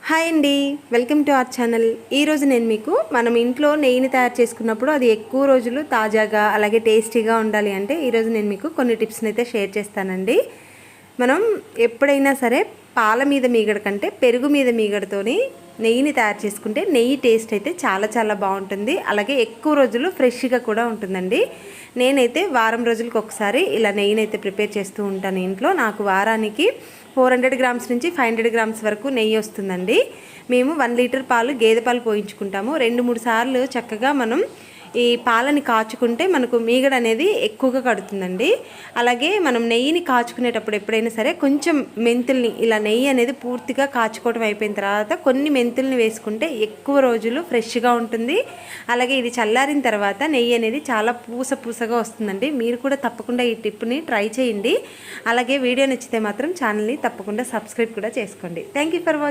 Hi అండి, welcome to our channel. ఈరోజు నేను మీకు మనం ఇంట్లో నెయ్యిని తయారు చేసుకున్నప్పుడు అది ఎక్కువ రోజులు తాజాగా అలాగే టేస్టీగా ఉండాలి అంటే ఈరోజు నేను మీకు కొన్ని టిప్స్ని అయితే షేర్ చేస్తానండి. మనం ఎప్పుడైనా సరే పాల మీద మీగడ కంటే పెరుగు మీద మీగడతోని నెయ్యిని తయారు చేసుకుంటే నెయ్యి టేస్ట్ అయితే చాలా చాలా బాగుంటుంది. అలాగే ఎక్కువ రోజులు ఫ్రెష్గా కూడా ఉంటుందండి. నేనైతే వారం రోజులకు ఒకసారి ఇలా నెయ్యిని అయితే ప్రిపేర్ చేస్తూ ఉంటాను ఇంట్లో. నాకు వారానికి 400 గ్రామ్స్ నుంచి 500 గ్రామ్స్ వరకు నెయ్యి వస్తుందండి. మేము 1 లీటర్ పాలు గేదె పాలు పోయించుకుంటాము. 2-3 సార్లు చక్కగా మనం ఈ పాలని కాచుకుంటే మనకు మీగడ అనేది ఎక్కువగా కడుతుందండి. అలాగే మనం నెయ్యిని కాచుకునేటప్పుడు ఎప్పుడైనా సరే కొంచెం మెంతుల్ని ఇలా నెయ్యి అనేది పూర్తిగా కాచుకోవడం అయిపోయిన తర్వాత కొన్ని మెంతుల్ని వేసుకుంటే ఎక్కువ రోజులు ఫ్రెష్గా ఉంటుంది. అలాగే ఇది చల్లారిన తర్వాత నెయ్యి అనేది చాలా పూసగా వస్తుందండి. మీరు కూడా తప్పకుండా ఈ టిప్ని ట్రై చేయండి. అలాగే వీడియో నచ్చితే మాత్రం ఛానల్ని తప్పకుండా సబ్స్క్రైబ్ కూడా చేసుకోండి. Thank you for watching.